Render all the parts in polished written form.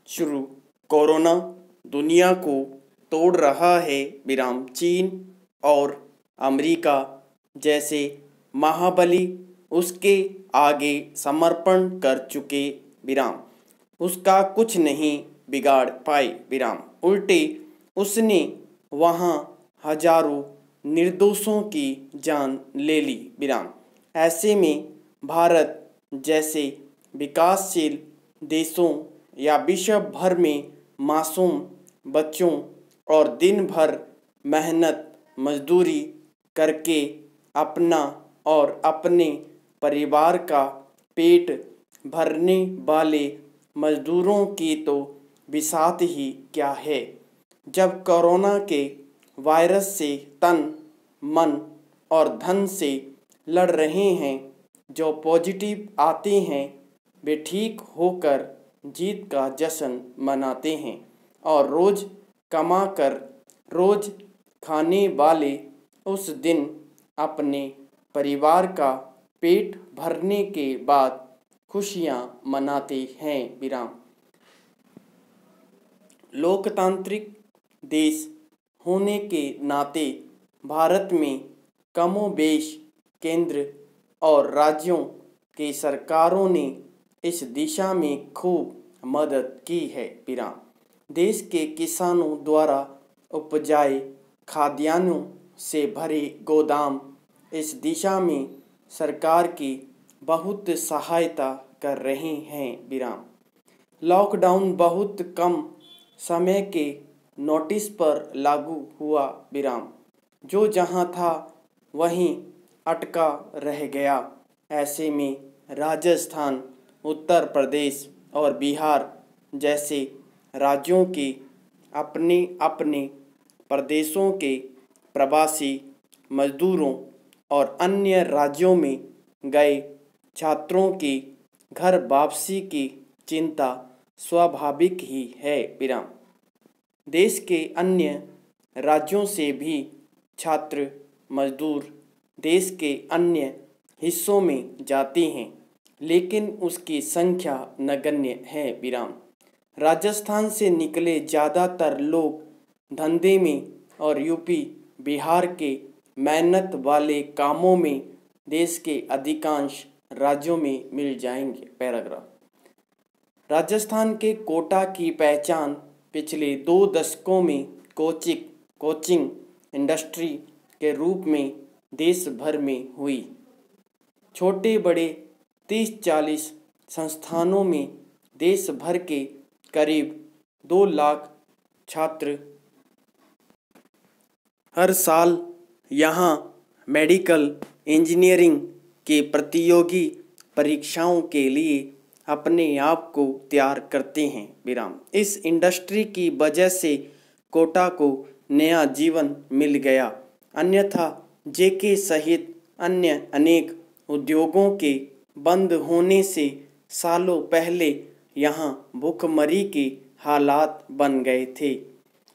शुरू। कोरोना दुनिया को तोड़ रहा है विराम। चीन और अमेरिका जैसे महाबली उसके आगे समर्पण कर चुके विराम। उसका कुछ नहीं बिगाड़ पाए विराम। उल्टे उसने वहाँ हजारों निर्दोषों की जान ले ली विराम। ऐसे में भारत जैसे विकासशील देशों या विश्व भर में मासूम बच्चों और दिन भर मेहनत मजदूरी करके अपना और अपने परिवार का पेट भरने वाले मजदूरों की तो बिसात ही क्या है। जब कोरोना के वायरस से तन मन और धन से लड़ रहे हैं, जो पॉजिटिव आते हैं वे ठीक होकर जीत का जश्न मनाते हैं और रोज़ कमा कर रोज़ खाने वाले उस दिन अपने परिवार का पेट भरने के बाद खुशियाँ मनाते हैं विराम। लोकतांत्रिक देश होने के नाते भारत में कमोबेश केंद्र और राज्यों की सरकारों ने इस दिशा में खूब मदद की है विराम। देश के किसानों द्वारा उपजाए खाद्यान्नों से भरे गोदाम इस दिशा में सरकार की बहुत सहायता कर रहे हैं विराम। लॉकडाउन बहुत कम समय के नोटिस पर लागू हुआ विराम। जो जहां था वहीं अटका रह गया। ऐसे में राजस्थान, उत्तर प्रदेश और बिहार जैसे राज्यों के अपने अपने प्रदेशों के प्रवासी मजदूरों और अन्य राज्यों में गए छात्रों की घर वापसी की चिंता स्वाभाविक ही है विराम। देश के अन्य राज्यों से भी छात्र मजदूर देश के अन्य हिस्सों में जाते हैं, लेकिन उसकी संख्या नगण्य है विराम। राजस्थान से निकले ज़्यादातर लोग धंधे में और यूपी बिहार के मेहनत वाले कामों में देश के अधिकांश राज्यों में मिल जाएंगे। पैराग्राफ। राजस्थान के कोटा की पहचान पिछले 2 दशकों में कोचिंग इंडस्ट्री के रूप में देश भर में हुई। छोटे बड़े 30-40 संस्थानों में देश भर के करीब 2 लाख छात्र हर साल यहाँ मेडिकल इंजीनियरिंग के प्रतियोगी परीक्षाओं के लिए अपने आप को तैयार करते हैं विराम। इस इंडस्ट्री की वजह से कोटा को नया जीवन मिल गया, अन्यथा जेके सहित अन्य अनेक उद्योगों के बंद होने से सालों पहले यहाँ भूखमरी के हालात बन गए थे।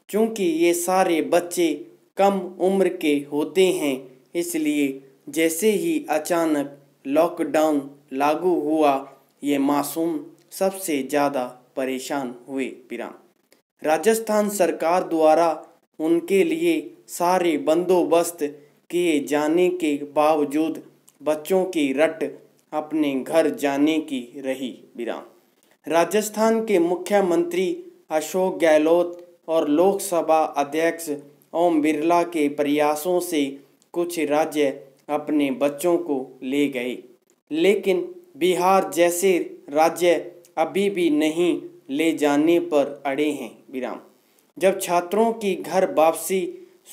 क्योंकि ये सारे बच्चे कम उम्र के होते हैं, इसलिए जैसे ही अचानक लॉकडाउन लागू हुआ, ये मासूम सबसे ज़्यादा परेशान हुए विराम। राजस्थान सरकार द्वारा उनके लिए सारे बंदोबस्त किए जाने के बावजूद बच्चों की रट अपने घर जाने की रही विराम। राजस्थान के मुख्यमंत्री अशोक गहलोत और लोकसभा अध्यक्ष ओम बिरला के प्रयासों से कुछ राज्य अपने बच्चों को ले गए, लेकिन बिहार जैसे राज्य अभी भी नहीं ले जाने पर अड़े हैं विराम। जब छात्रों की घर वापसी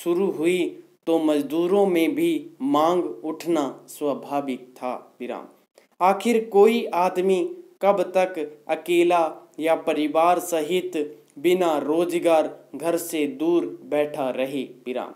शुरू हुई तो मजदूरों में भी मांग उठना स्वाभाविक था विराम। आखिर कोई आदमी कब तक अकेला या परिवार सहित बिना रोजगार घर से दूर बैठा रहे विराम।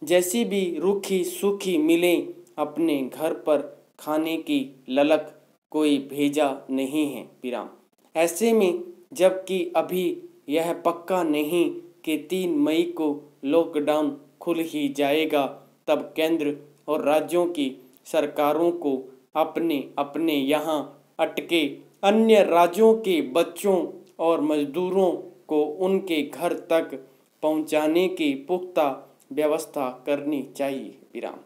जैसी भी रूखी सूखी मिले, अपने घर पर खाने की ललक कोई भेजा नहीं है विराम। ऐसे में जबकि अभी यह पक्का नहीं कि 3 मई को लॉकडाउन खुल ही जाएगा, तब केंद्र और राज्यों की सरकारों को अपने अपने यहाँ अटके अन्य राज्यों के बच्चों और मजदूरों को उनके घर तक पहुंचाने की पुख्ता व्यवस्था करनी चाहिए। विराम।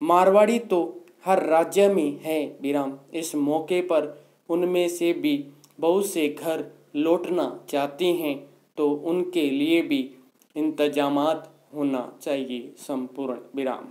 मारवाड़ी तो हर राज्य में है। विराम। इस मौके पर उनमें से भी बहुत से घर लौटना चाहते हैं तो उनके लिए भी इंतजामात होना चाहिए। संपूर्ण विराम।